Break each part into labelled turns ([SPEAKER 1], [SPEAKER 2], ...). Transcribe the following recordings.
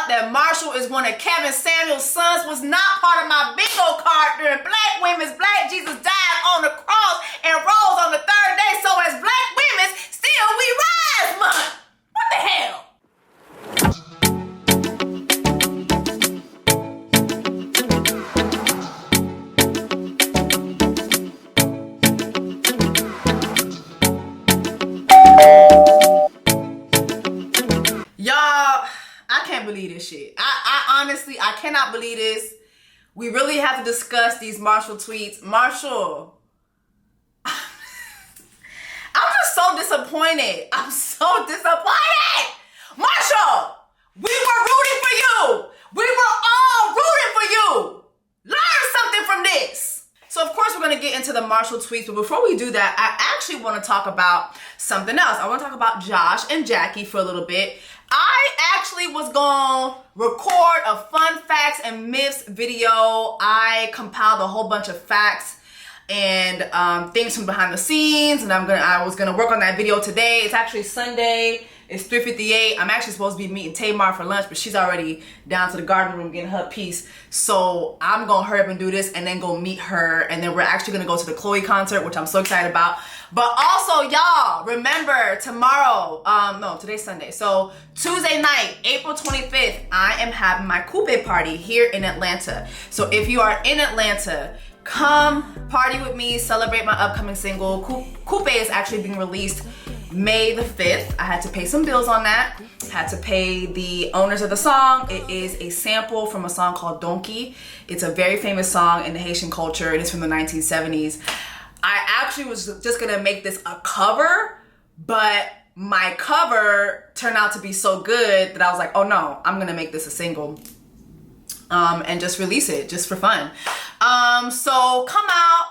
[SPEAKER 1] out that Marshall is one of Kevin Samuel's sons was not part of my bingo card during Black Jesus died on the cross and rose on the third day. So as Black women's, still we rise month. What the hell? Y'all, I can't believe this shit. I honestly, I cannot believe this. We really have to discuss these Marshall tweets. Marshall, I'm just so disappointed. I'm so disappointed. Marshall, we were rooting for you. We were all rooting for you. Learn something from this. So of course we're going to get into the Marshall tweets, but before we do that, I actually want to talk about something else. I want to talk about Josh and Jackie for a little bit. I actually was going to record a fun facts and myths video. I compiled a whole bunch of facts and things from behind the scenes, and I was gonna work on that video today. It's actually Sunday. It's 3:58. I'm actually supposed to be meeting Tamar for lunch, but she's already down to the garden room getting her piece. So I'm gonna hurry up and do this and then go meet her, and then we're actually gonna go to the Chloe concert, which I'm so excited about. But also, y'all, remember tomorrow, no, today's Sunday. So Tuesday night, April 25th, I am having my coupe party here in Atlanta. So if you are in Atlanta, come party with me, celebrate my upcoming single. Coupe is actually being released May the 5th. I had to pay some bills on that. Had to pay the owners of the song. It is a sample from a song called Donkey. It's a very famous song in the Haitian culture. It is from the 1970s. I actually was just gonna make this a cover, but my cover turned out to be so good that I was like, oh no, I'm gonna make this a single and just release it just for fun. So come out.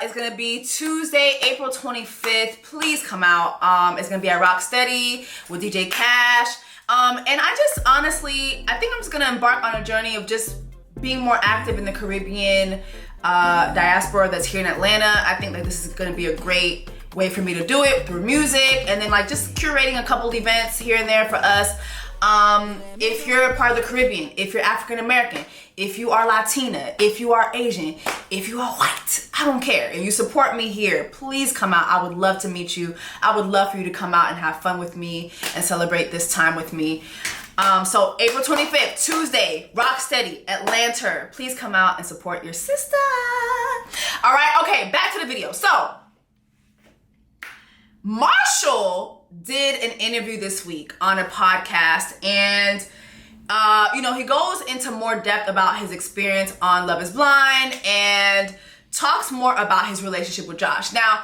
[SPEAKER 1] It's gonna be Tuesday, April 25th. Please come out. It's gonna be at Rocksteady with DJ Cash. And I just honestly, I think I'm just gonna embark on a journey of just being more active in the Caribbean diaspora that's here in Atlanta. I think that this is gonna be a great way for me to do it through music, and then like just curating a couple events here and there for us. If you're a part of the Caribbean, if you're African American, if you are Latina, if you are Asian, if you are white, I don't care. If you support me here, please come out. I would love to meet you. I would love for you to come out and have fun with me and celebrate this time with me. So April 25th, Tuesday, Rocksteady, Atlanta. Please come out and support your sister. All right, okay, back to the video. So Marshall did an interview this week on a podcast, and he goes into more depth about his experience on Love is Blind and talks more about his relationship with Josh. Now,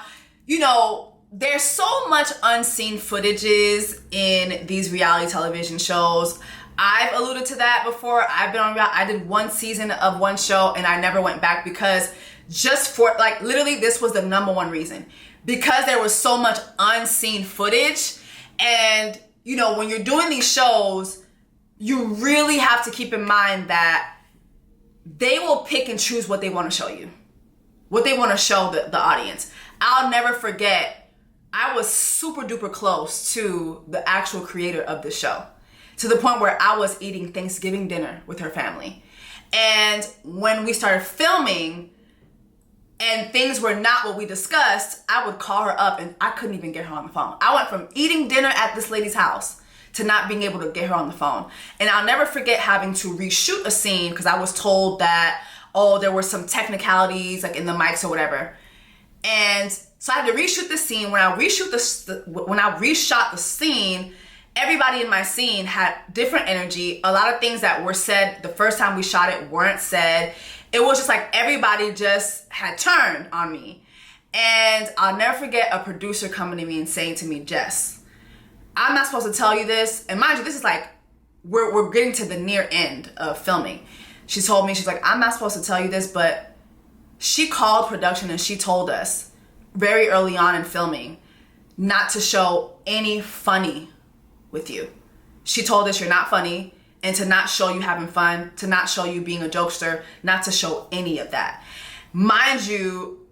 [SPEAKER 1] there's so much unseen footages in these reality television shows. I've alluded to that before. I did one season of one show and I never went back because just for literally this was the number one reason. Because there was so much unseen footage, and when you're doing these shows, you really have to keep in mind that they will pick and choose what they want to show you, what they want to show the audience. I'll never forget, I was super duper close to the actual creator of the show, to the point where I was eating Thanksgiving dinner with her family. And when we started filming, and things were not what we discussed, I would call her up and I couldn't even get her on the phone. I went from eating dinner at this lady's house to not being able to get her on the phone. And I'll never forget having to reshoot a scene because I was told that, there were some technicalities in the mics or whatever. And so I had to reshoot the scene. When I reshot the scene, everybody in my scene had different energy. A lot of things that were said the first time we shot it weren't said. It was just everybody just had turned on me. And I'll never forget a producer coming to me and saying to me, Jess, I'm not supposed to tell you this. And mind you, this is we're getting to the near end of filming. She told me, she's like, I'm not supposed to tell you this, but she called production and she told us very early on in filming not to show any funny with you. She told us you're not funny, and to not show you having fun, to not show you being a jokester, not to show any of that. Mind you,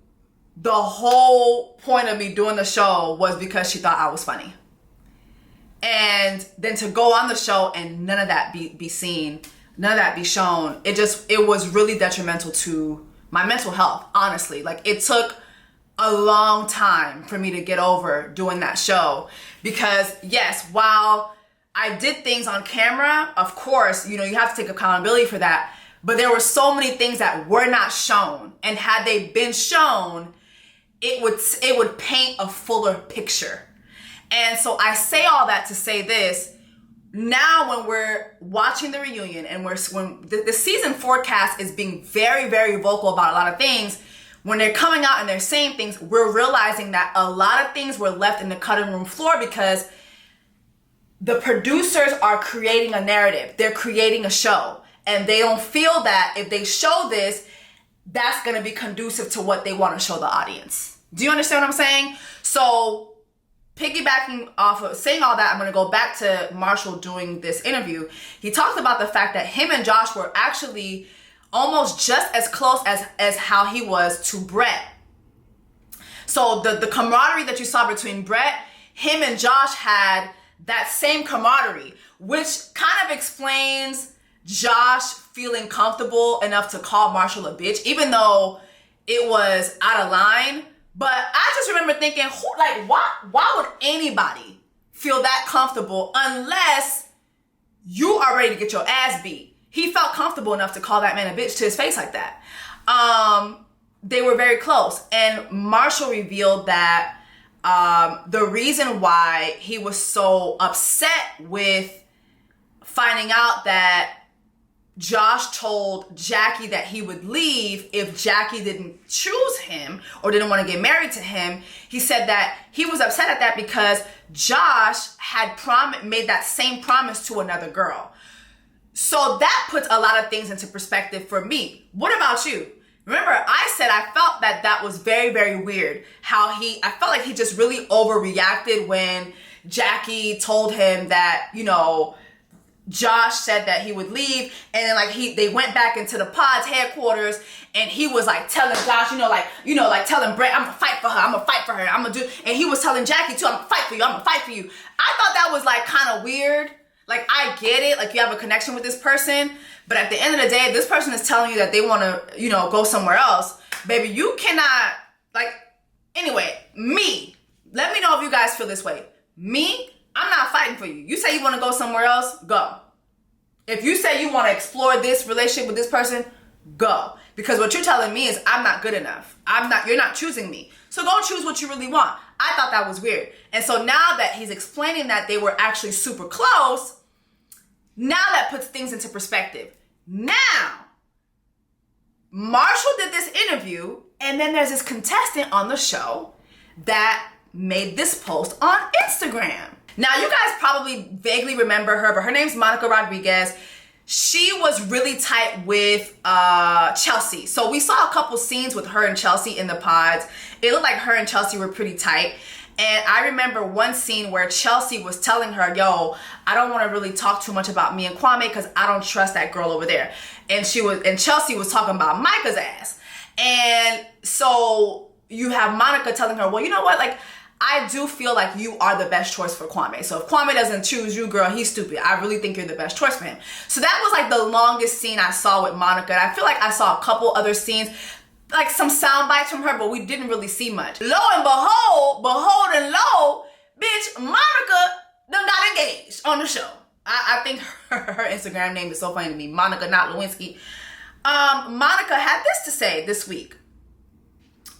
[SPEAKER 1] the whole point of me doing the show was because she thought I was funny. And then to go on the show and none of that be seen, none of that be shown, it was really detrimental to my mental health, honestly. Like, it took a long time for me to get over doing that show, because yes, while I did things on camera, of course, you have to take accountability for that, but there were so many things that were not shown, and had they been shown, it would paint a fuller picture. And so I say all that to say this: now when we're watching the reunion and when the season forecast is being very, very vocal about a lot of things, when they're coming out and they're saying things, we're realizing that a lot of things were left in the cutting room floor because the producers are creating a narrative. They're creating a show, and they don't feel that if they show this, that's going to be conducive to what they want to show the audience. Do you understand what I'm saying? So piggybacking off of saying all that, I'm going to go back to Marshall doing this interview. He talked about the fact that him and Josh were actually almost just as close as how he was to Brett. So the camaraderie that you saw between Brett, him and Josh had that same camaraderie, which kind of explains Josh feeling comfortable enough to call Marshall a bitch, even though it was out of line. But I just remember thinking, why would anybody feel that comfortable unless you are ready to get your ass beat? He felt comfortable enough to call that man a bitch to his face like that. They were very close. And Marshall revealed that the reason why he was so upset with finding out that Josh told Jackie that he would leave if Jackie didn't choose him or didn't want to get married to him. He said that he was upset at that because Josh had made that same promise to another girl. So that puts a lot of things into perspective for me. What about you? Remember, I said I felt that was very, very weird. I felt like he just really overreacted when Jackie told him that, Josh said that he would leave, and then they went back into the pod's headquarters, and he was telling Josh, telling Brett, I'm gonna fight for her, I'm gonna do, and he was telling Jackie too, I'm gonna fight for you. I thought that was kind of weird. I get it, you have a connection with this person, but at the end of the day, this person is telling you that they want to, go somewhere else. Baby, you cannot, anyway, let me know if you guys feel this way. I'm not fighting for you. You say you want to go somewhere else, go. If you say you want to explore this relationship with this person, go. Because what you're telling me is I'm not good enough. You're not choosing me. So go choose what you really want. I thought that was weird. And so now that he's explaining that they were actually super close, now that puts things into perspective. Now, Marshall did this interview, and then there's this contestant on the show that made this post on Instagram. Now, you guys probably vaguely remember her, but her name's Monica Rodriguez. She was really tight with Chelsea. So we saw a couple scenes with her and Chelsea in the pods. It looked like her and Chelsea were pretty tight. And I remember one scene where Chelsea was telling her, yo, I don't want to really talk too much about me and Kwame because I don't trust that girl over there. And Chelsea was talking about Micah's ass. And so you have Monica telling her, well, you know what? I do feel like you are the best choice for Kwame. So if Kwame doesn't choose you, girl, he's stupid. I really think you're the best choice for him. So that was the longest scene I saw with Monica. And I feel like I saw a couple other scenes, some sound bites from her, but we didn't really see much. Lo and behold and lo, bitch, Monica done got engaged on the show. I think her Instagram name is so funny to me. Monica, not Lewinsky. Monica had this to say this week.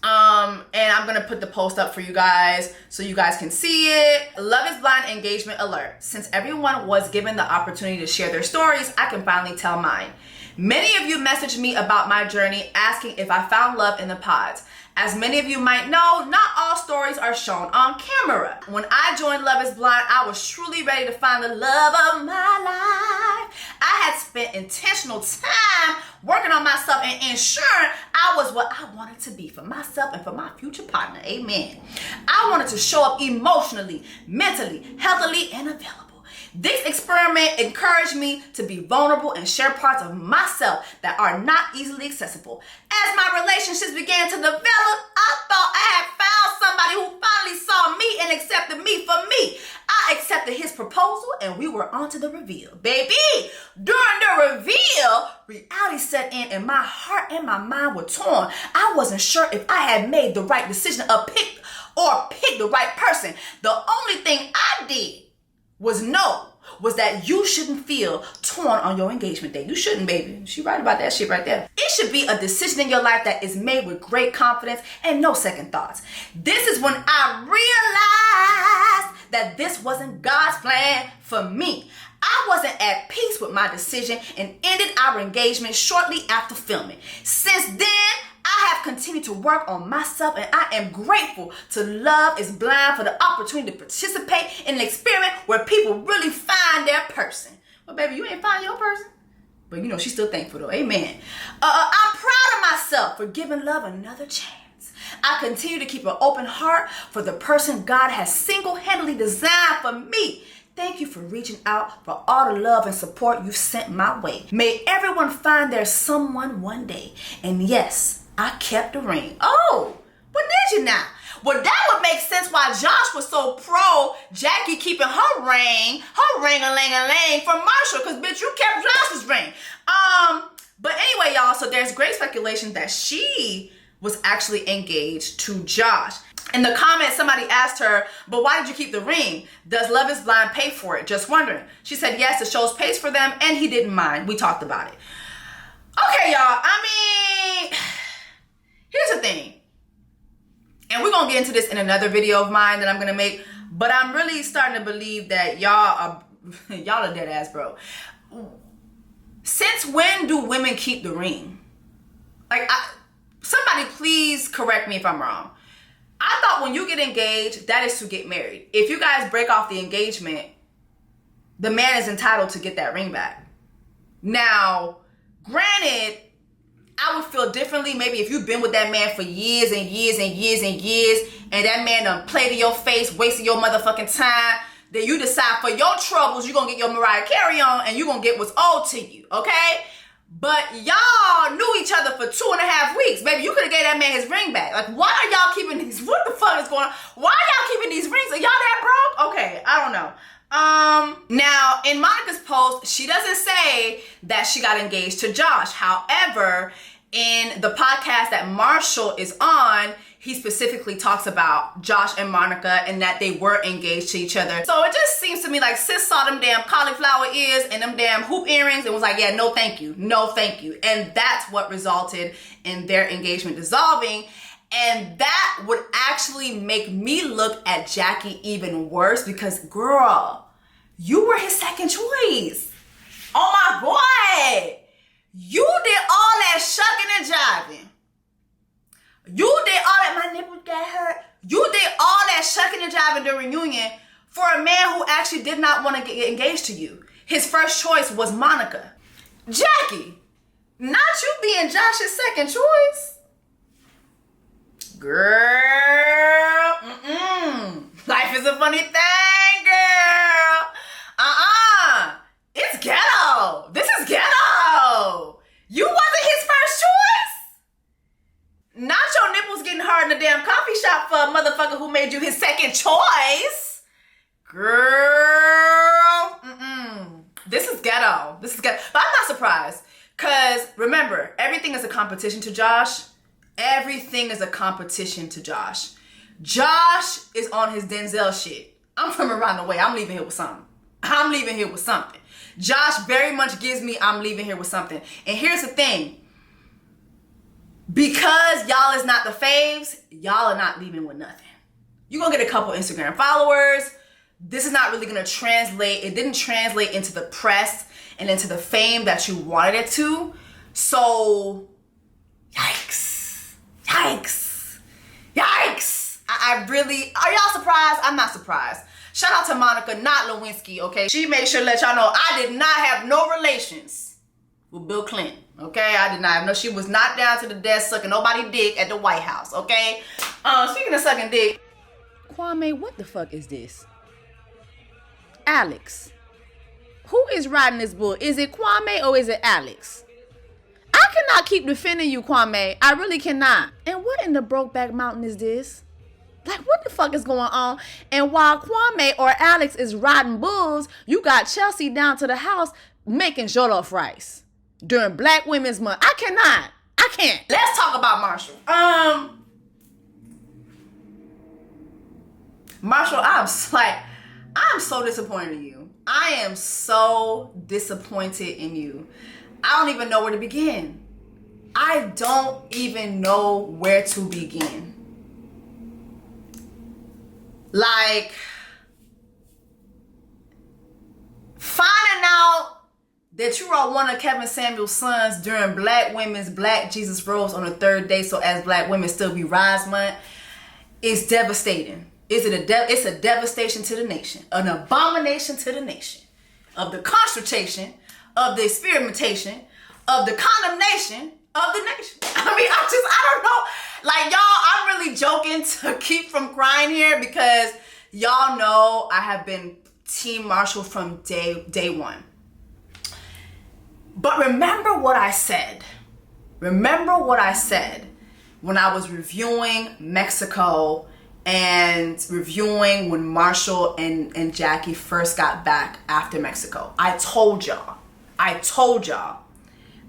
[SPEAKER 1] And I'm gonna put the post up for you guys so you guys can see it. Love is Blind engagement alert. Since everyone was given the opportunity to share their stories, I can finally tell mine. Many of you messaged me about my journey asking if I found love in the pods. As many of you might know, not all stories are shown on camera. When I joined Love is Blind, I was truly ready to find the love of my life. I had spent intentional time working on myself and ensuring I was what I wanted to be for myself and for my future partner. Amen. I wanted to show up emotionally, mentally, healthily, and available. This experiment encouraged me to be vulnerable and share parts of myself that are not easily accessible. As my relationships began to develop, I thought I had found somebody who finally saw me and accepted me for me. I accepted his proposal and we were on to the reveal. Baby, during the reveal, reality set in and my heart and my mind were torn. I wasn't sure if I had made the right decision or pick the right person. The only thing I did was that you shouldn't feel torn on your engagement day. You shouldn't, baby. She right about that shit right there. It should be a decision in your life that is made with great confidence and no second thoughts. This is when I realized that this wasn't God's plan for me. I wasn't at peace with my decision and ended our engagement shortly after filming. Since then, I have continued to work on myself and I am grateful to Love is Blind for the opportunity to participate in an experiment where people really find their person. Well, baby, you ain't find your person. But you know, she's still thankful though. Amen. I'm proud of myself for giving Love another chance. I continue to keep an open heart for the person God has single-handedly designed for me. Thank you for reaching out, for all the love and support you've sent my way. May everyone find their someone one day. And yes, I kept the ring. Oh, but did you now? Well, that would make sense why Josh was so pro Jackie keeping her ring-a-ling-a-ling for Marshall, because bitch, you kept Josh's ring. But anyway, y'all, so there's great speculation that she was actually engaged to Josh. In the comments, somebody asked her, but why did you keep the ring? Does Love is Blind pay for it? Just wondering. She said, yes, the show pays for them, and he didn't mind. We talked about it. Okay, y'all, I mean, here's the thing. And we're going to get into this in another video of mine that I'm going to make, but I'm really starting to believe that y'all are dead ass, bro. Since when do women keep the ring? Like, somebody please correct me if I'm wrong. I thought when you get engaged, that is to get married. If you guys break off the engagement, the man is entitled to get that ring back. Now, granted, I would feel differently maybe if you've been with that man for years and years and years and years, and that man done played in your face, wasted your motherfucking time, then you decide for your troubles, you're going to get your Mariah Carey on, and you're going to get what's owed to you, okay? But y'all knew each other for 2.5 weeks. Baby, you could have gave that man his ring back. Like, why are y'all keeping these? What the fuck is going on? Why are y'all keeping these rings? Are y'all that broke? Okay, I don't know. Now, in Monica's post, she doesn't say that she got engaged to Josh. However, in the podcast that Marshall is on, he specifically talks about Josh and Monica and that they were engaged to each other. So it just seems to me like sis saw them damn cauliflower ears and them damn hoop earrings and was like, yeah, no thank you, no thank you. And that's what resulted in their engagement dissolving. And that would actually make me look at Jackie even worse because, girl, you were his second choice. Oh my boy. You did all that shucking and jiving. You did all that, my nipples got hurt. You did all that shucking and jiving during reunion for a man who actually did not want to get engaged to you. His first choice was Monica. Jackie, not you being Josh's second choice. Girl, life is a funny thing, girl. It's ghetto. This is ghetto. You wasn't his first choice. Not your nipples getting hard in the damn coffee shop for a motherfucker who made you his second choice. Girl, this is ghetto. This is ghetto. But I'm not surprised. Because remember, everything is a competition to Josh. Everything is a competition to Josh. Josh is on his Denzel shit. I'm from around the way. I'm leaving here with something. Josh very much gives me I'm leaving here with something. And here's the thing. Because y'all is not the faves, y'all are not leaving with nothing. You're going to get a couple Instagram followers. This is not really going to translate. It didn't translate into the press and into the fame that you wanted it to. So, yikes. I really, are y'all surprised? I'm not surprised. Shout out to Monica, not Lewinsky, okay? She made sure to let y'all know I did not have no relations with Bill Clinton, okay? I did not have no, she was not down to the desk sucking nobody dick at the White House, okay? Speaking of sucking dick, Kwame, what the fuck is this? Alex, Who is riding this bull? Is it Kwame or is it Alex? I cannot keep defending you, Kwame. I really cannot. And what in the Brokeback Mountain is this? Like, what the fuck is going on? And while Kwame or Alex is riding bulls, you got Chelsea down to the house making jollof rice during Black Women's Month. I cannot. I can't. Let's talk about Marshall. Marshall, I'm so disappointed in you. I am so disappointed in you. I don't even know where to begin. I don't even know where to begin. Like, finding out that you are one of Kevin Samuel's sons during Black Women's Black Jesus Rose on the third day, so as Black women still be Rise Month, is devastating. It's a devastation to the nation, an abomination to the nation, of the constitution, of the experimentation, of the condemnation of the nation. I don't know. Like, y'all, I'm really joking to keep from crying here because y'all know I have been Team Marshall from day one. But remember what I said. Remember what I said when I was reviewing Mexico and reviewing when Marshall and Jackie first got back after Mexico. I told y'all.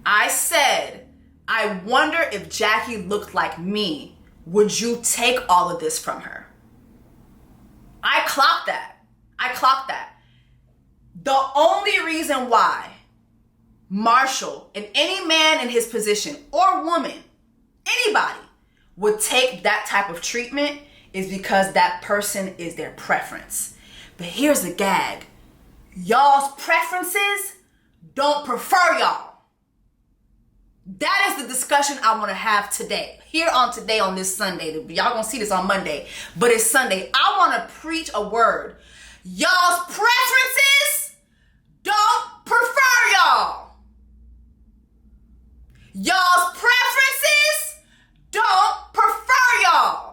[SPEAKER 1] I said, I wonder if Jackie looked like me, would you take all of this from her? I clocked that. The only reason why Marshall and any man in his position or woman, anybody, would take that type of treatment is because that person is their preference. But here's the gag. Y'all's preferences don't prefer y'all. That is the discussion I want to have today. Here on Today on this Sunday. Y'all gonna see this on Monday, but it's Sunday. I want to preach a word. Y'all's preferences don't prefer y'all. Y'all's preferences don't prefer y'all.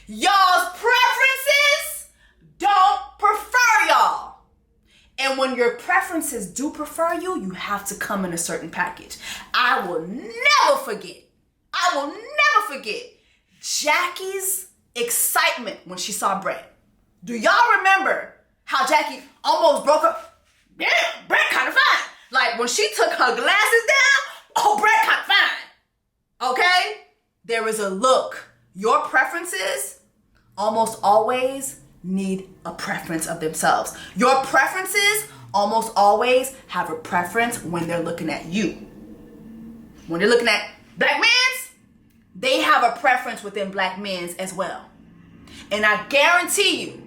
[SPEAKER 1] Y'all's preferences don't prefer y'all. And when your preferences do prefer you, you have to come in a certain package. I will never forget Jackie's excitement when she saw Brett. Do y'all remember how Jackie almost broke up? Damn, Brett kind of fine. Like when she took her glasses down, oh, Brett kind of fine. Okay? There is a look. Your preferences almost always need a preference of themselves. Your preferences almost always have a preference when they're looking at you. When they're looking at Black men's, they have a preference within Black men's as well. And I guarantee you,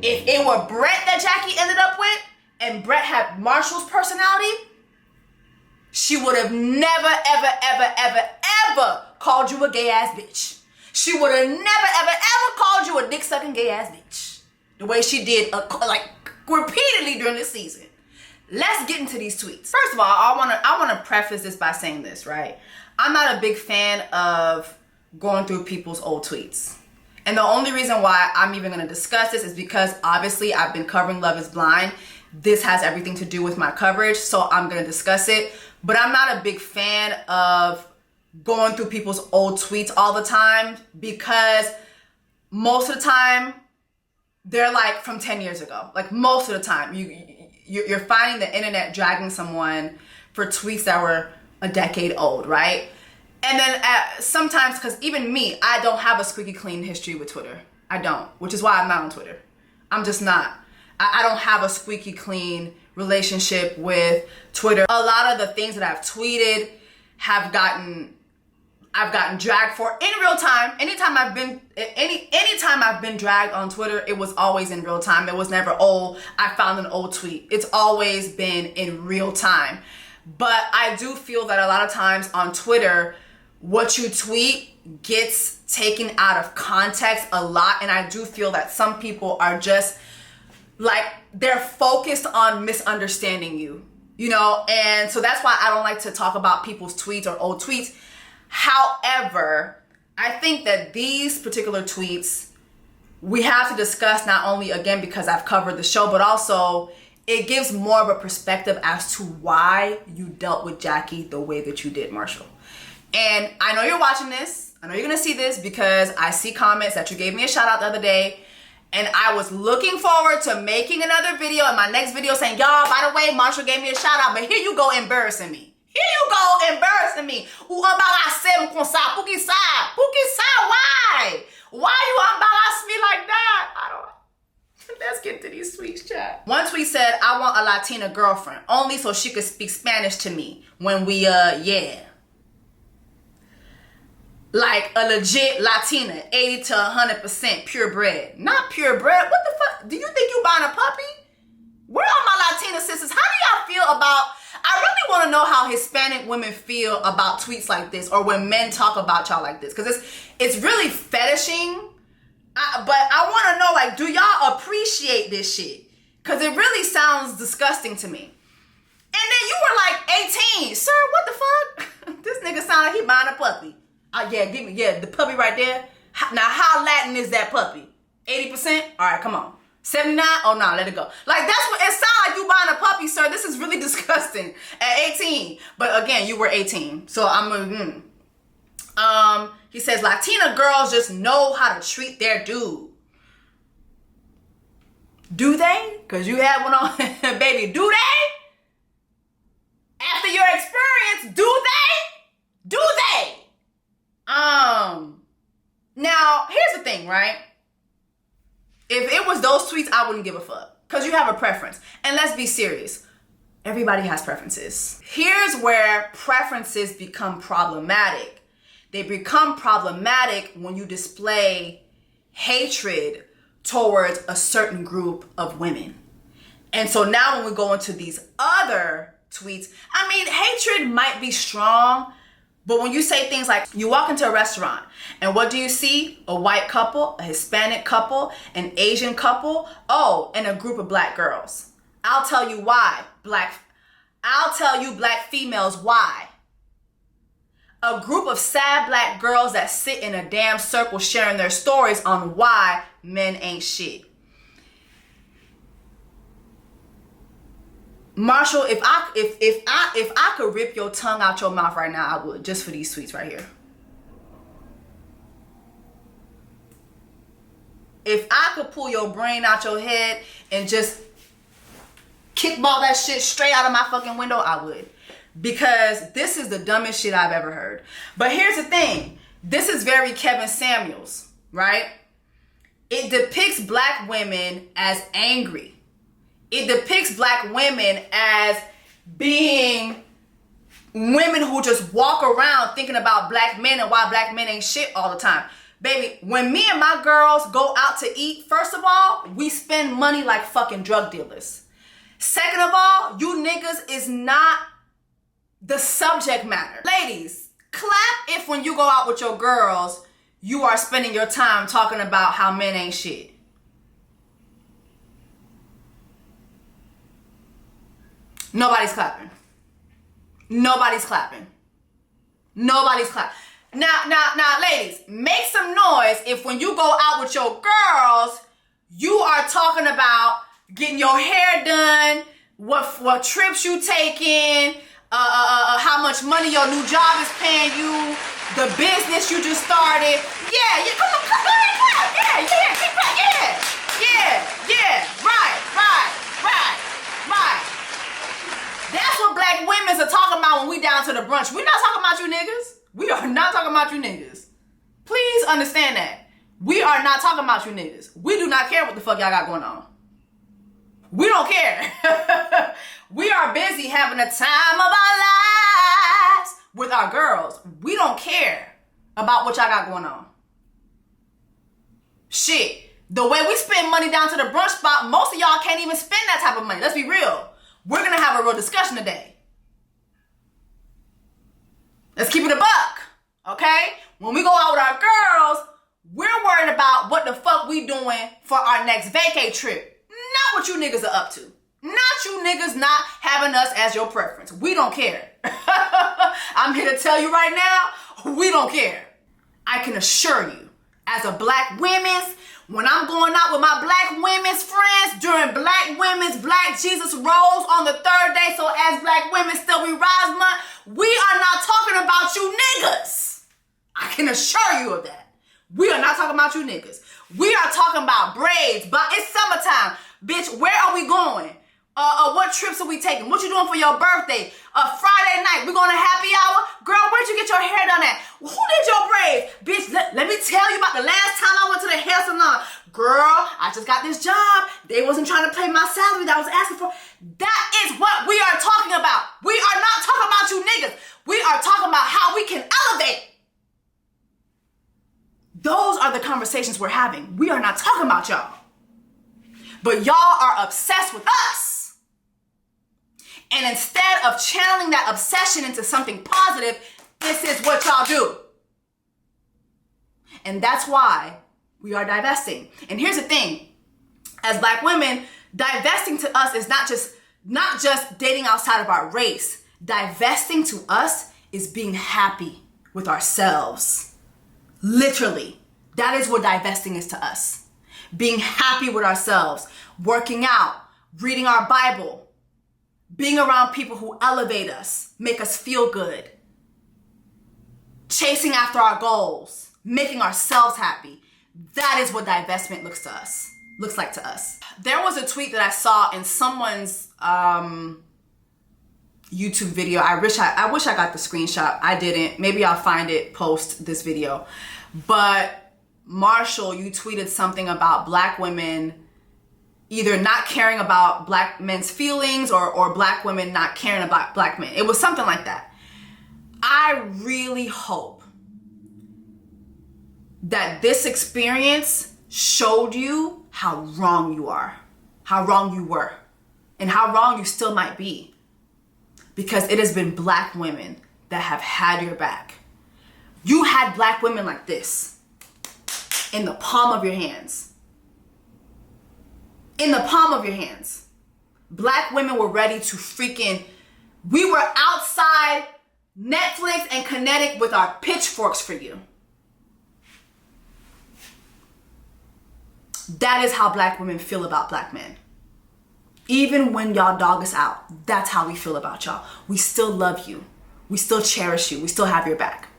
[SPEAKER 1] if it were Brett that Jackie ended up with, and Brett had Marshall's personality, she would have never, ever called you a gay ass bitch. She would have never, ever called you a dick-sucking gay-ass bitch. The way she did, repeatedly during this season. Let's get into these tweets. First of all, I wanna preface this by saying this, right? I'm not a big fan of going through people's old tweets. And the only reason why I'm even gonna discuss this is because obviously I've been covering Love is Blind. This has everything to do with my coverage, so I'm gonna discuss it. But I'm not a big fan of going through people's old tweets all the time because most of the time they're like from 10 years ago. Like most of the time you're finding the internet dragging someone for tweets that were a decade old, right? And then sometimes, because even me, I don't have a squeaky clean history with Twitter. I don't, which is why I'm not on Twitter. I'm just not. I don't have a squeaky clean relationship with Twitter. A lot of the things that I've tweeted I've gotten dragged for in real time. Anytime I've been dragged on Twitter, it was always in real time. It was never, oh, I found an old tweet. It's always been in real time. But I do feel that a lot of times on Twitter, what you tweet gets taken out of context a lot. And I do feel that some people are just like, they're focused on misunderstanding you, you know? And so that's why I don't like to talk about people's tweets or old tweets. However, I think that these particular tweets, we have to discuss not only, again, because I've covered the show, but also it gives more of a perspective as to why you dealt with Jackie the way that you did, Marshall. And I know you're watching this. I know you're gonna see this because I see comments that you gave me a shout out the other day. And I was looking forward to making another video in my next video saying, y'all, by the way, Marshall gave me a shout out, but here you go embarrassing me. Here you go embarrassing me. Why? Why you embarrass me like that? I don't. Let's get to these tweets, chat. One tweet said, I want a Latina girlfriend, only so she could speak Spanish to me when we, yeah. Like a legit Latina, 80 to 100% purebred. Not purebred. What the fuck? Do you think you buying a puppy? Where are my Latina sisters? How do y'all feel about... I really want to know how Hispanic women feel about tweets like this or when men talk about y'all like this. Because it's really fetishing. But I want to know, like, do y'all appreciate this shit? Because it really sounds disgusting to me. And then you were like 18. Sir, what the fuck? This nigga sound like he buying a puppy. Yeah, give me, yeah, the puppy right there. Now, how Latin is that puppy? 80%? All right, come on. 79? Oh, no, let it go. Like, that's what, it sounds like you buying a puppy, sir. This is really disgusting. At 18. But again, you were 18. So I'm, he says, Latina girls just know how to treat their dude. Do they? Because you had one on, baby, do they? After your experience, do they? Do they? Now, here's the thing, right? If it was those tweets, I wouldn't give a fuck. Because you have a preference. And let's be serious. Everybody has preferences. Here's where preferences become problematic. They become problematic when you display hatred towards a certain group of women. And so now when we go into these other tweets, I mean, hatred might be strong, but when you say things like, you walk into a restaurant and what do you see? A white couple, a Hispanic couple, an Asian couple, oh, and a group of black girls. I'll tell you why, I'll tell you black females why. A group of sad black girls that sit in a damn circle sharing their stories on why men ain't shit. Marshall, if I could rip your tongue out your mouth right now, I would, just for these tweets right here. If I could pull your brain out your head and just kickball that shit straight out of my fucking window, I would. Because this is the dumbest shit I've ever heard. But here's the thing. This is very Kevin Samuels, right? It depicts black women as angry. It depicts black women as being women who just walk around thinking about black men and why black men ain't shit all the time. Baby, when me and my girls go out to eat, first of all, we spend money like fucking drug dealers. Second of all, you niggas is not the subject matter. Ladies, clap if when you go out with your girls, you are spending your time talking about how men ain't shit. Nobody's clapping. Nobody's clapping. Nobody's clapping. Now, ladies, make some noise if when you go out with your girls, you are talking about getting your hair done, what trips you taking, how much money your new job is paying you, the business you just started. Yeah, come on, clap. Yeah, keep clapping. Yeah, right. That's what black women are talking about when we down to the brunch. We're not talking about you niggas. We are not talking about you niggas. Please understand that. We are not talking about you niggas. We do not care what the fuck y'all got going on. We don't care. We are busy having the time of our lives with our girls. We don't care about what y'all got going on. Shit. The way we spend money down to the brunch spot, most of y'all can't even spend that type of money. Let's be real. We're going to have a real discussion today. Let's keep it a buck, okay? When we go out with our girls, we're worried about what the fuck we doing for our next vacay trip. Not what you niggas are up to. Not you niggas not having us as your preference. We don't care. I'm here to tell you right now, we don't care. I can assure you, as a black women's, When I'm going out with my black women's friends during Black Women's Black Jesus Rolls on the third day, so as Black Women Still We Rise month, we are not talking about you niggas. I can assure you of that. We are not talking about you niggas. We are talking about braids, but it's summertime. Bitch, where are we going? What trips are we taking? What you doing for your birthday? Friday night, we going to happy hour? Girl, where'd you get your hair done at? Who did your braids? Bitch, let me tell you about the last time I went to the hair salon. Girl, I just got this job. They wasn't trying to pay my salary that I was asking for. That is what we are talking about. We are not talking about you niggas. We are talking about how we can elevate. Those are the conversations we're having. We are not talking about y'all. But y'all are obsessed with us. And instead of channeling that obsession into something positive, this is what y'all do. And that's why we are divesting. And here's the thing. As Black women, divesting to us is not just dating outside of our race. Divesting to us is being happy with ourselves. Literally. That is what divesting is to us. Being happy with ourselves, working out, reading our Bible, being around people who elevate us, make us feel good, chasing after our goals, making ourselves happy. That is what divestment looks like to us. There was a tweet that I saw in someone's YouTube video. I wish I got the screenshot. I didn't. Maybe I'll find it post this video. But Marshall, you tweeted something about Black women either not caring about Black men's feelings or Black women not caring about Black men. It was something like that. I really hope that this experience showed you how wrong you are, how wrong you were, and how wrong you still might be. Because it has been Black women that have had your back. You had Black women like this in the palm of your hands. In the palm of your hands. Black women were ready to we were outside Netflix and Kinetic with our pitchforks for you. That is how Black women feel about Black men. Even when y'all dog us out, that's how we feel about y'all. We still love you. We still cherish you. We still have your back.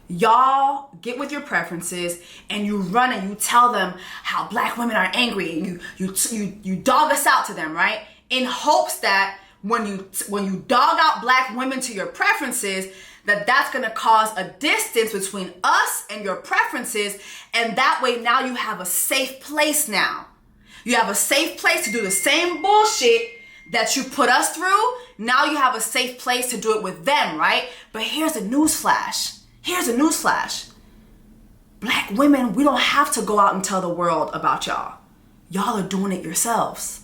[SPEAKER 1] Y'all get with your preferences and you run and you tell them how Black women are angry and you dog us out to them, right? In hopes that when you dog out Black women to your preferences, that's gonna cause a distance between us and your preferences, and that way now you have a safe place now. You have a safe place to do the same bullshit that you put us through. Now you have a safe place to do it with them, right? But here's a newsflash. Black women, we don't have to go out and tell the world about y'all. Y'all are doing it yourselves.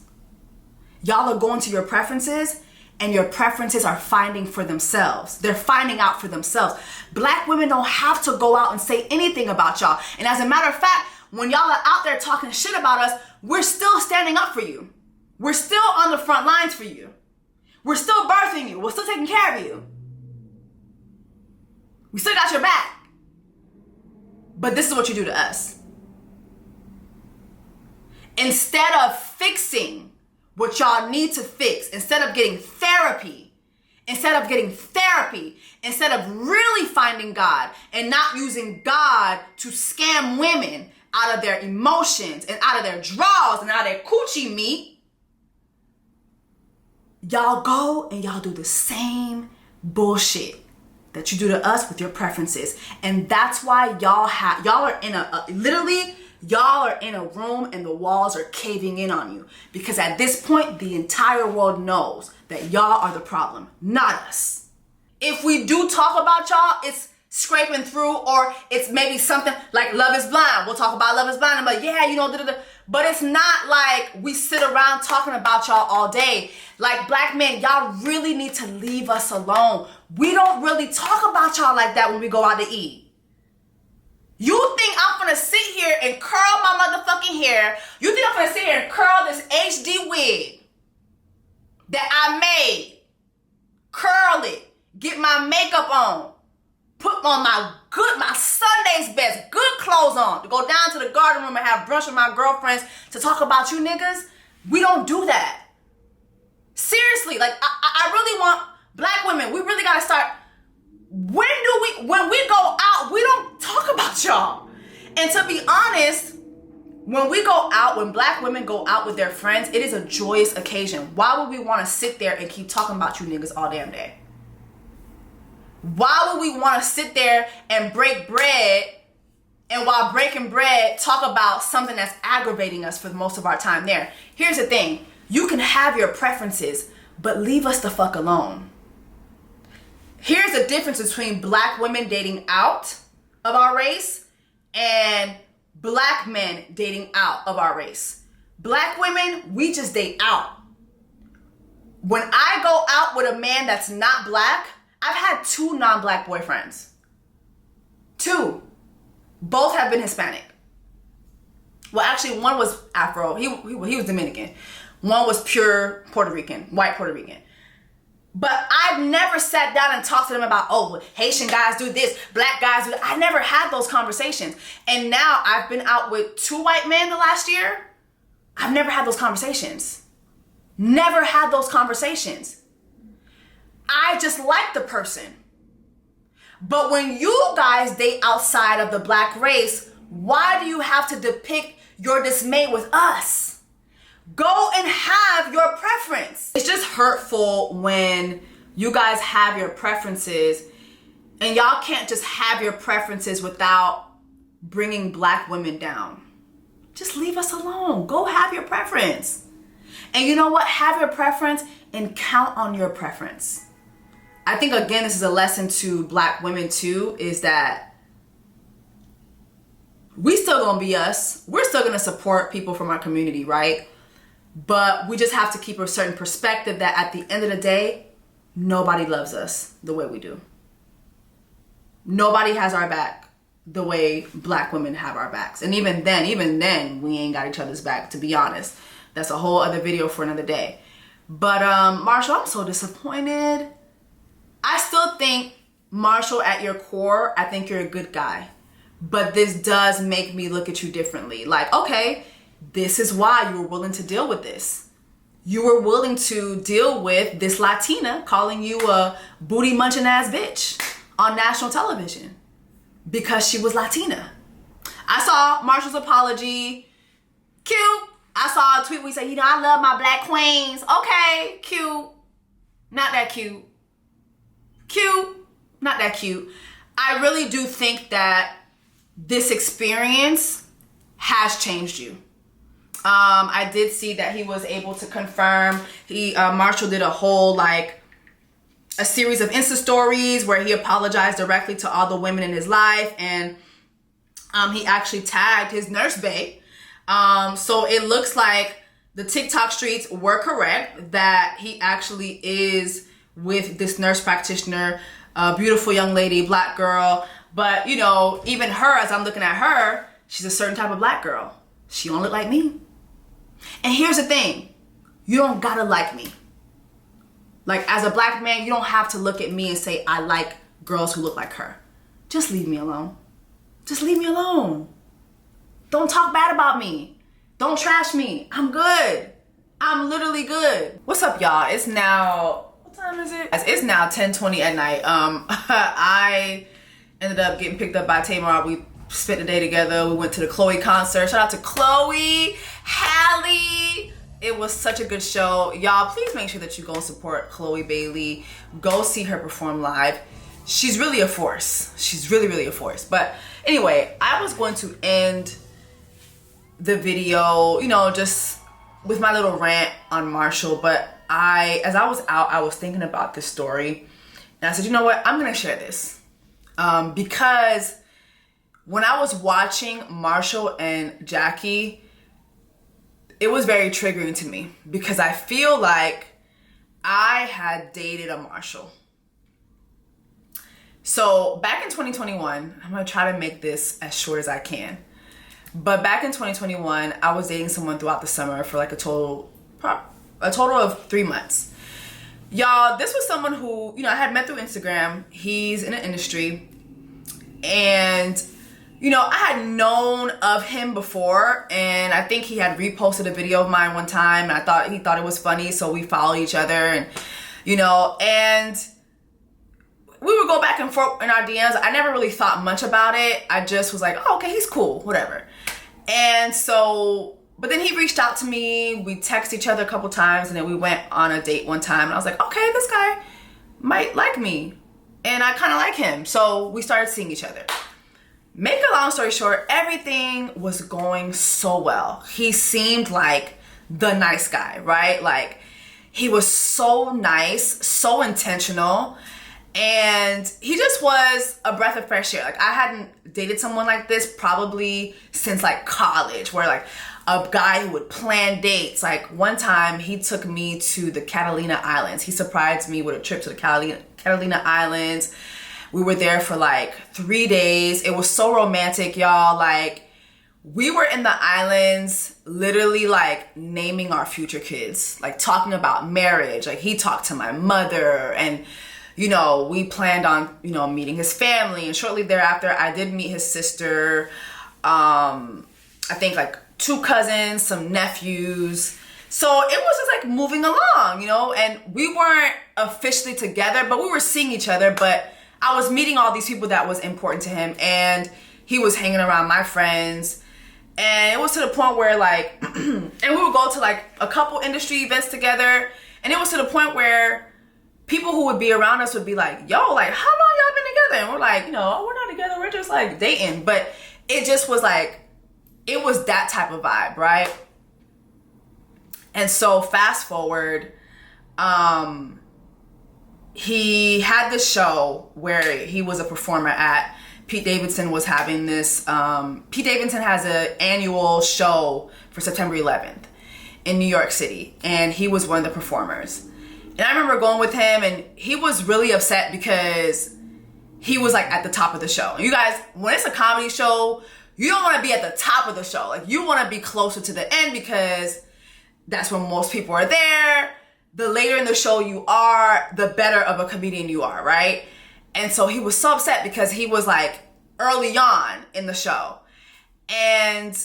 [SPEAKER 1] Y'all are going to your preferences and your preferences are finding for themselves. They're finding out for themselves. Black women don't have to go out and say anything about y'all. And as a matter of fact, when y'all are out there talking shit about us, we're still standing up for you. We're still on the front lines for you. We're still birthing you. We're still taking care of you. We still got your back. But this is what you do to us. Instead of fixing what y'all need to fix, instead of getting therapy, instead of really finding God and not using God to scam women out of their emotions and out of their draws and out of their coochie meat, y'all go and y'all do the same bullshit that you do to us with your preferences. And that's why y'all are in y'all are in a room and the walls are caving in on you. Because at this point, the entire world knows that y'all are the problem, not us. If we do talk about y'all, it's scraping through, or it's maybe something like Love is Blind. We'll talk about Love is Blind. I'm like, yeah, da-da-da. But it's not like we sit around talking about y'all all day. Like, Black men, y'all really need to leave us alone. We don't really talk about y'all like that when we go out to eat. You think I'm gonna sit here and curl my motherfucking hair? You think I'm gonna sit here and curl this HD wig that I made, curl it, get my makeup on, put on my my Sunday's best, good clothes on, to go down to the garden room and have brunch with my girlfriends to talk about you niggas. We don't do that. Seriously, like, I really want black women, we really gotta start, when we go out, we don't talk about y'all. And to be honest, when we go out, when black women go out with their friends, it is a joyous occasion. Why would we want to sit there and keep talking about you niggas all damn day? Why would we want to sit there and break bread, and while breaking bread, talk about something that's aggravating us for most of our time there? Here's the thing. You can have your preferences, but leave us the fuck alone. Here's the difference between black women dating out of our race and black men dating out of our race. Black women, we just date out. When I go out with a man that's not black, I've had 2 non-black boyfriends. 2. Both have been Hispanic. Well, actually, one was Afro. He was Dominican. One was pure Puerto Rican, white Puerto Rican. But I've never sat down and talked to them about, oh, Haitian guys do this, black guys do that. I never had those conversations. And now I've been out with 2 white men the last year. I've never had those conversations. Never had those conversations. I just like the person. But when you guys date outside of the black race, why do you have to depict your dismay with us? Go and have your preference. It's just hurtful when you guys have your preferences and y'all can't just have your preferences without bringing black women down. Just leave us alone. Go have your preference. And you know what? Have your preference and count on your preference. I think, again, this is a lesson to black women too, is that we still gonna be us. We're still gonna support people from our community, right? But we just have to keep a certain perspective that at the end of the day, nobody loves us the way we do. Nobody has our back the way black women have our backs. And even then, we ain't got each other's back, to be honest. That's a whole other video for another day. But Marshall, I'm so disappointed. I still think, Marshall, at your core, I think you're a good guy. But this does make me look at you differently. Like, okay, this is why you were willing to deal with this. You were willing to deal with this Latina calling you a booty munching ass bitch on national television because she was Latina. I saw Marshall's apology. Cute. I saw a tweet where he said, you know, I love my black queens. Okay, cute. Not that cute. Cute. Not that cute. I really do think that this experience has changed you. I did see that he was able to confirm. Marshall did a whole, like, a series of Insta stories where he apologized directly to all the women in his life, and he actually tagged his nurse bae. So it looks like the TikTok streets were correct that he actually is with this nurse practitioner, a beautiful young lady, black girl. But, you know, even her, as I'm looking at her, she's a certain type of black girl. She don't look like me. And here's the thing. You don't gotta like me. Like, as a black man, you don't have to look at me and say, I like girls who look like her. Just leave me alone. Just leave me alone. Don't talk bad about me. Don't trash me. I'm good. I'm literally good. What's up, y'all? It's now, what time is it? It's now 10:20 at night. I ended up getting picked up by Tamar. We spent the day together. We went to the Chloe concert. Shout out to Chloe, Hallie. It was such a good show. Y'all, please make sure that you go and support Chloe Bailey. Go see her perform live. She's really a force. She's really, really a force. But anyway, I was going to end the video, you know, just with my little rant on Marshall. But as I was out, I was thinking about this story. And I said, you know what? I'm going to share this. Because when I was watching Marshall and Jackie, it was very triggering to me because I feel like I had dated a Marshall. So back in 2021, I'm gonna try to make this as short as I can. But back in 2021, I was dating someone throughout the summer for like a total of 3 months. Y'all, this was someone who, you know, I had met through Instagram. He's in an industry. And, you know, I had known of him before, and I think he had reposted a video of mine one time, and he thought it was funny, so we followed each other, and, you know, and we would go back and forth in our DMs. I never really thought much about it. I just was like, oh, okay, he's cool, whatever. And so, but then he reached out to me. We texted each other a couple times, and then we went on a date one time. And I was like, okay, this guy might like me, and I kind of like him. So we started seeing each other. Make a long story short, everything was going so well. He seemed like the nice guy, right? Like, he was so nice, so intentional. And he just was a breath of fresh air. Like, I hadn't dated someone like this probably since like college, where like a guy who would plan dates. Like, one time he took me to the Catalina Islands. He surprised me with a trip to the Catalina Islands. We were there for like 3 days. It was so romantic, y'all. Like, we were in the islands literally like naming our future kids, like talking about marriage. Like, he talked to my mother, and you know, we planned on, you know, meeting his family. And shortly thereafter, I did meet his sister. I think like 2 cousins, some nephews. So it was just like moving along, you know, and we weren't officially together, but we were seeing each other. But I was meeting all these people that was important to him, and he was hanging around my friends. And it was to the point where like, and we would go to like a couple industry events together. And it was to the point where people who would be around us would be like, yo, like, how long y'all been together? And we're like, you know, we're not together, we're just like dating. But it just was like, it was that type of vibe, right? And so fast forward, he had this show where he was a performer at. Pete Davidson was having this, Pete Davidson has an annual show for September 11th in New York City. And he was one of the performers. And I remember going with him, and he was really upset because he was like at the top of the show. And you guys, when it's a comedy show, you don't want to be at the top of the show. Like, you want to be closer to the end because that's when most people are there. The later in the show you are, the better of a comedian you are, right? And so he was so upset because he was like early on in the show. And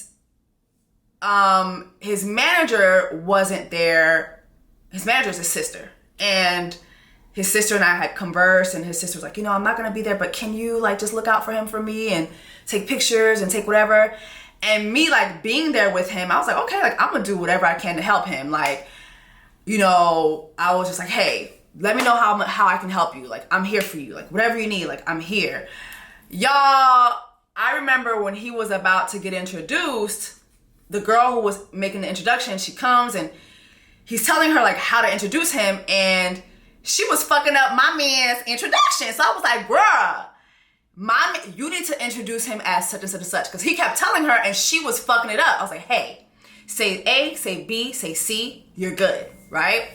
[SPEAKER 1] his manager wasn't there. His manager's his sister. And his sister and I had conversed, and his sister was like, you know, I'm not going to be there, but can you like just look out for him for me and take pictures and take whatever? And me like being there with him, I was like, okay, like I'm going to do whatever I can to help him. Like, you know, I was just like, hey, let me know how I can help you. Like, I'm here for you. Like, whatever you need, like, I'm here. Y'all, I remember when he was about to get introduced, the girl who was making the introduction, she comes and he's telling her like how to introduce him, and she was fucking up my man's introduction. So I was like, bruh, you need to introduce him as such and such and such. Because he kept telling her and she was fucking it up. I was like, hey, say A, say B, say C, you're good, right?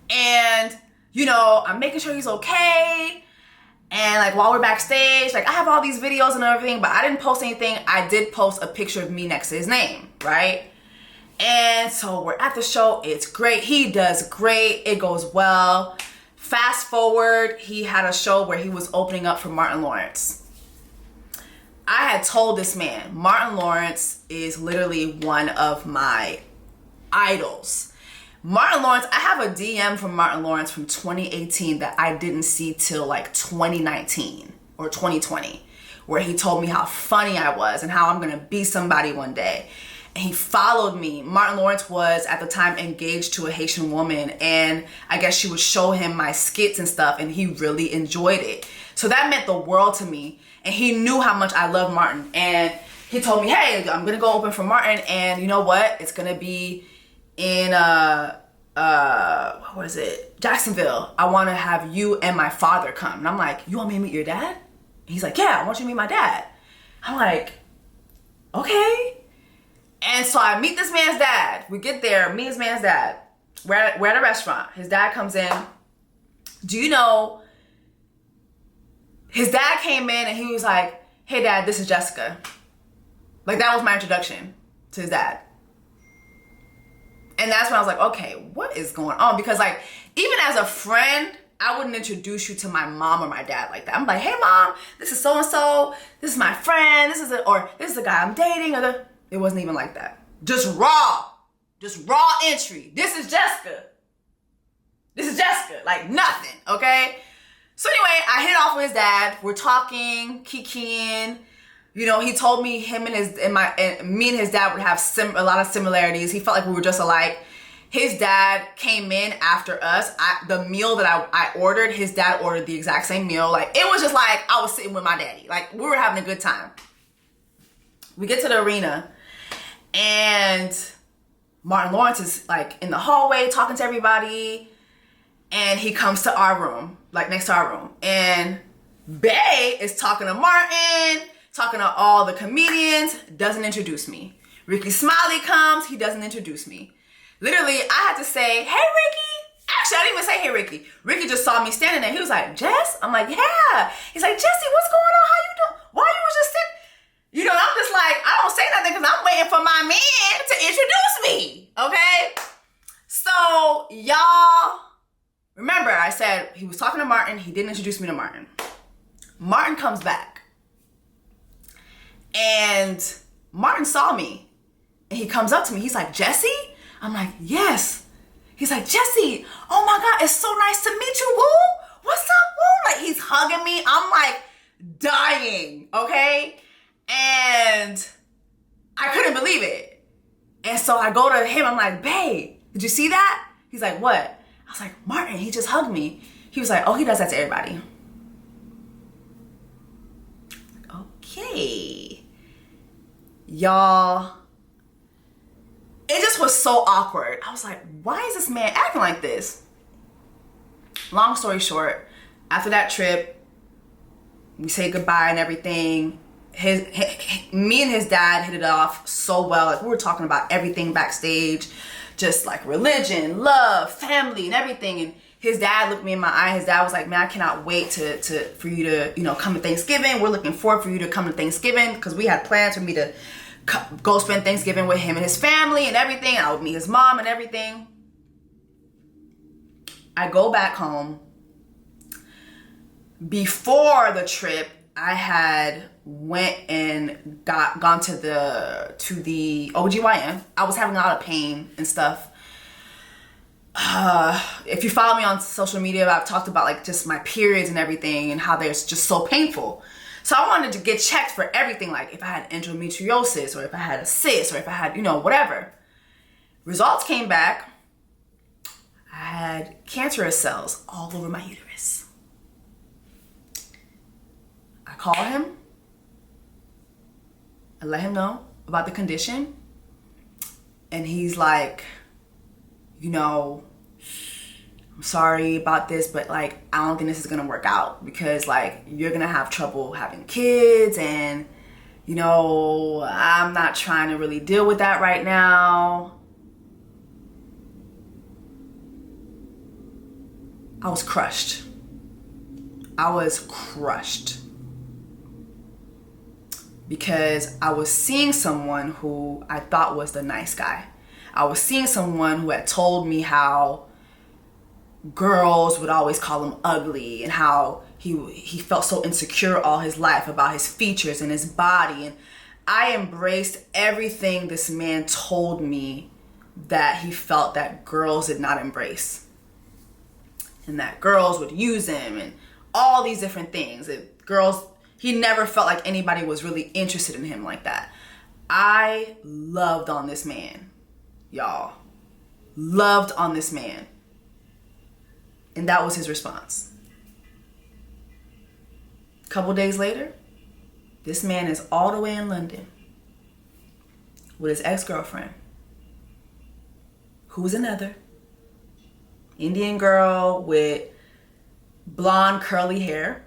[SPEAKER 1] And, you know, I'm making sure he's okay. And like while we're backstage, like I have all these videos and everything, but I didn't post anything. I did post a picture of me next to his name, right? And so we're at the show. It's great. He does great. It goes well. Fast forward, he had a show where he was opening up for Martin Lawrence. I had told this man, Martin Lawrence is literally one of my idols. Martin Lawrence, I have a DM from Martin Lawrence from 2018 that I didn't see till like 2019 or 2020, where he told me how funny I was and how I'm gonna be somebody one day. And he followed me. Martin Lawrence was at the time engaged to a Haitian woman, and I guess she would show him my skits and stuff, and he really enjoyed it. So that meant the world to me, and he knew how much I love Martin. And he told me, hey, I'm gonna go open for Martin, and you know what? It's gonna be in what was it? Jacksonville. I wanna have you and my father come. And I'm like, you want me to meet your dad? And he's like, yeah, I want you to meet my dad. I'm like, okay. And so I meet this man's dad. We get there, meet his man's dad. We're at a restaurant. His dad comes in. Do you know, his dad came in and he was like, hey dad, this is Jessica. Like that was my introduction to his dad. And that's when I was like, okay, what is going on? Because like, even as a friend, I wouldn't introduce you to my mom or my dad like that. I'm like, hey mom, this is so-and-so, this is my friend, this is the guy I'm dating, it wasn't even like that. Just raw entry. This is Jessica, like nothing, okay? So anyway, I hit it off with his dad. We're talking, kikiing. You know, he told me me and his dad would have a lot of similarities. He felt like we were just alike. His dad came in after us. The meal that I ordered, his dad ordered the exact same meal. Like, it was just like I was sitting with my daddy. Like, we were having a good time. We get to the arena, and Martin Lawrence is like in the hallway talking to everybody, and he comes to our room, like next to our room. And Bay is talking to Martin, talking to all the comedians, doesn't introduce me. Ricky Smiley comes, he doesn't introduce me. Literally, I had to say, hey, Ricky. Actually, I didn't even say, hey, Ricky. Ricky just saw me standing there. He was like, Jess? I'm like, yeah. He's like, Jessie, what's going on? How you doing? Why you was just sitting? You know, I'm just like, I don't say nothing because I'm waiting for my man to introduce me, okay? So, y'all, remember I said he was talking to Martin. He didn't introduce me to Martin. Martin comes back. And Martin saw me. And he comes up to me. He's like, Jessie? I'm like, yes. He's like, Jessie, oh my God, it's so nice to meet you, woo. What's up, woo? Like, he's hugging me. I'm like dying, okay? And I couldn't believe it. And so I go to him. I'm like, babe, did you see that? He's like, what? I was like, Martin, he just hugged me. He was like, oh, he does that to everybody. Okay. Y'all, it just was so awkward. I was like, why is this man acting like this? Long story short, after that trip, we say goodbye and everything. Me and his dad hit it off so well. Like, we were talking about everything backstage, just like religion, love, family, and everything. And his dad looked me in my eye. His dad was like, man, I cannot wait for you to, you know, come to Thanksgiving. We're looking forward for you to come to Thanksgiving, because we had plans for me to go spend Thanksgiving with him and his family and everything. I would meet his mom and everything. I go back home. Before the trip, I had went and gone to the OGYN. I was having a lot of pain and stuff. If you follow me on social media, I've talked about like just my periods and everything and how they're just so painful. So I wanted to get checked for everything, like if I had endometriosis or if I had a cyst or if I had, you know, whatever. Results came back. I had cancerous cells all over my uterus. I called him. I let him know about the condition. And he's like, you know, I'm sorry about this, but like, I don't think this is gonna work out, because like, you're gonna have trouble having kids, and you know, I'm not trying to really deal with that right now. I was crushed. Because I was seeing someone who I thought was the nice guy. I was seeing someone who had told me how girls would always call him ugly, and how he felt so insecure all his life about his features and his body. And I embraced everything this man told me that he felt that girls did not embrace, and that girls would use him and all these different things. He never felt like anybody was really interested in him like that. I loved on this man, y'all. Loved on this man. And that was his response. A couple days later, this man is all the way in London with his ex-girlfriend, who's another Indian girl with blonde curly hair.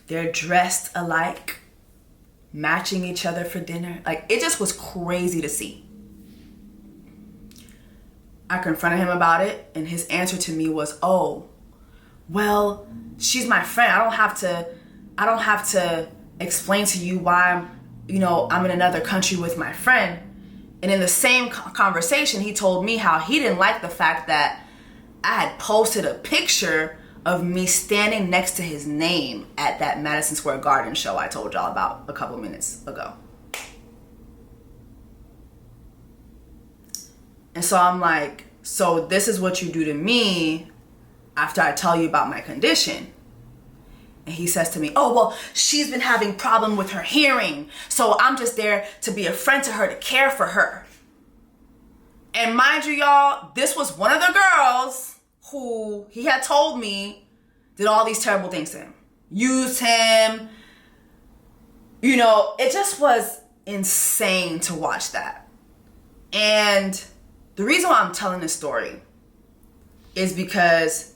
[SPEAKER 1] They're dressed alike, matching each other for dinner. Like, it just was crazy to see. I confronted him about it, and his answer to me was, oh, well, she's my friend. I don't have to explain to you why I'm in another country with my friend. And in the same conversation, he told me how he didn't like the fact that I had posted a picture of me standing next to his name at that Madison Square Garden show I told y'all about a couple minutes ago. And so I'm like, so this is what you do to me after I tell you about my condition. And he says to me, oh, well, she's been having problem with her hearing, so I'm just there to be a friend to her, to care for her. And mind you, y'all, this was one of the girls who he had told me did all these terrible things to him. Used him. You know, it just was insane to watch that. And the reason why I'm telling this story is because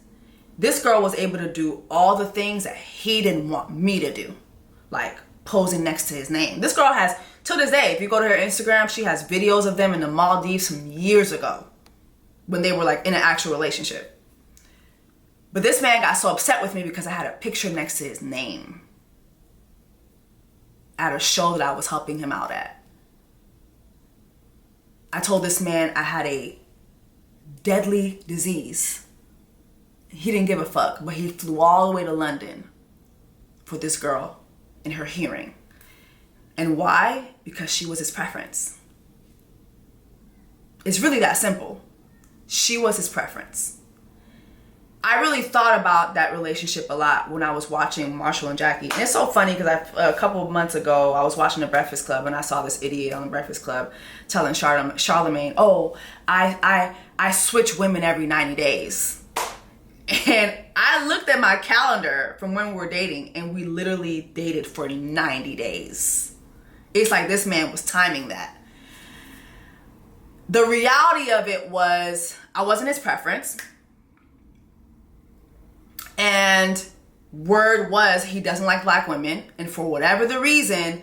[SPEAKER 1] this girl was able to do all the things that he didn't want me to do. Like posing next to his name. This girl has, to this day, if you go to her Instagram, she has videos of them in the Maldives from years ago when they were like in an actual relationship. But this man got so upset with me because I had a picture next to his name at a show that I was helping him out at. I told this man I had a deadly disease. He didn't give a fuck, but he flew all the way to London for this girl and her hearing. And why? Because she was his preference. It's really that simple. She was his preference. I really thought about that relationship a lot when I was watching Marshall and Jackie. And it's so funny because a couple of months ago, I was watching The Breakfast Club and I saw this idiot on The Breakfast Club telling Charlamagne, oh, I switch women every 90 days. And I looked at my calendar from when we were dating and we literally dated for 90 days. It's like this man was timing that. The reality of it was I wasn't his preference. And word was he doesn't like black women. And for whatever the reason,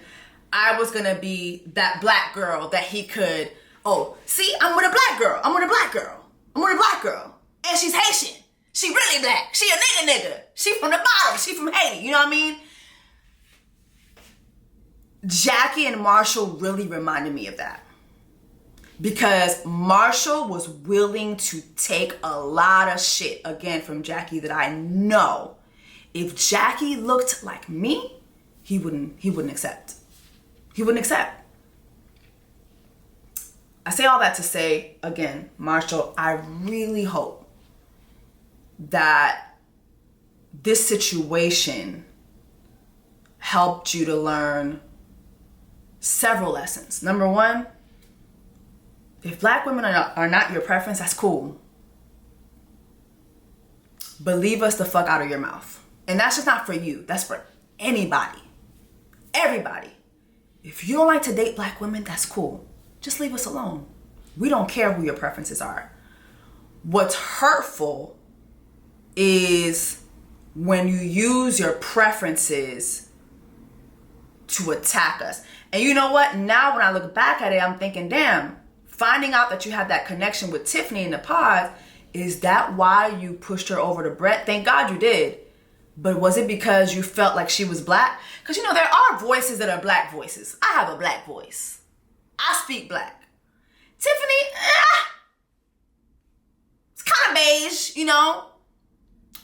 [SPEAKER 1] I was going to be that black girl that he could, oh, see, I'm with a black girl. I'm with a black girl. I'm with a black girl. And she's Haitian. She really black. She a nigga. She from the bottom. She from Haiti. You know what I mean? Jackie and Marshall really reminded me of that. Because Marshall was willing to take a lot of shit, again, from Jackie that I know. If Jackie looked like me, he wouldn't accept. He wouldn't accept. I say all that to say, again, Marshall, I really hope that this situation helped you to learn several lessons. Number one, if black women are not your preference, that's cool. But leave us the fuck out of your mouth. And that's just not for you. That's for anybody. Everybody. If you don't like to date black women, that's cool. Just leave us alone. We don't care who your preferences are. What's hurtful is when you use your preferences to attack us. And you know what? Now when I look back at it, I'm thinking, damn, finding out that you had that connection with Tiffany in the pod, is that why you pushed her over to Brett? Thank God you did. But was it because you felt like she was black? Because, you know, there are voices that are black voices. I have a black voice. I speak black. Tiffany, it's kind of beige, you know?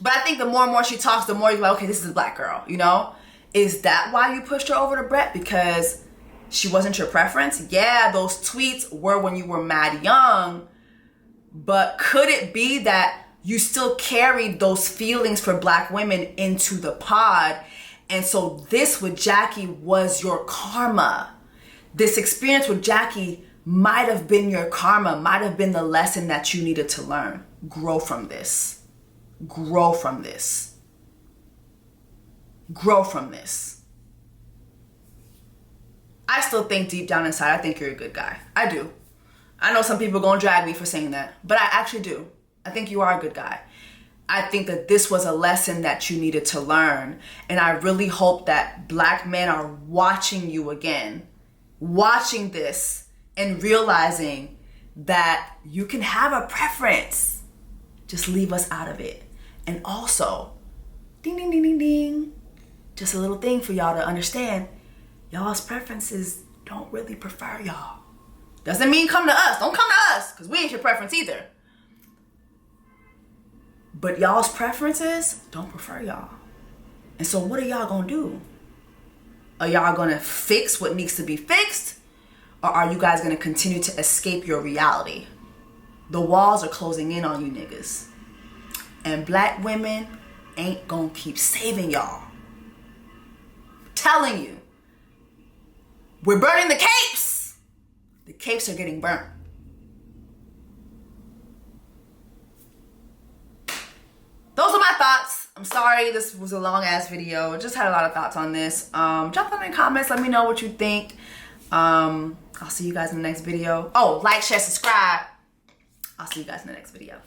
[SPEAKER 1] But I think the more and more she talks, the more you're like, okay, this is a black girl, you know? Is that why you pushed her over to Brett? Because she wasn't your preference? Yeah, those tweets were when you were mad young. But could it be that you still carried those feelings for black women into the pod? And so this with Jackie was your karma. This experience with Jackie might have been your karma, might have been the lesson that you needed to learn. Grow from this. Grow from this. Grow from this. I still think deep down inside, I think you're a good guy. I do. I know some people are going to drag me for saying that, but I actually do. I think you are a good guy. I think that this was a lesson that you needed to learn. And I really hope that black men are watching you again, watching this and realizing that you can have a preference. Just leave us out of it. And also, ding, ding, ding, ding, ding. Just a little thing for y'all to understand. Y'all's preferences don't really prefer y'all. Doesn't mean come to us. Don't come to us, because we ain't your preference either. But y'all's preferences don't prefer y'all. And so what are y'all gonna do? Are y'all gonna fix what needs to be fixed? Or are you guys gonna continue to escape your reality? The walls are closing in on you niggas. And black women ain't gonna keep saving y'all. I'm telling you. We're burning the capes. The capes are getting burnt. Those are my thoughts. I'm sorry this was a long ass video. Just had a lot of thoughts on this. Drop them in the comments. Let me know what you think. I'll see you guys in the next video. Oh, like, share, subscribe. I'll see you guys in the next video.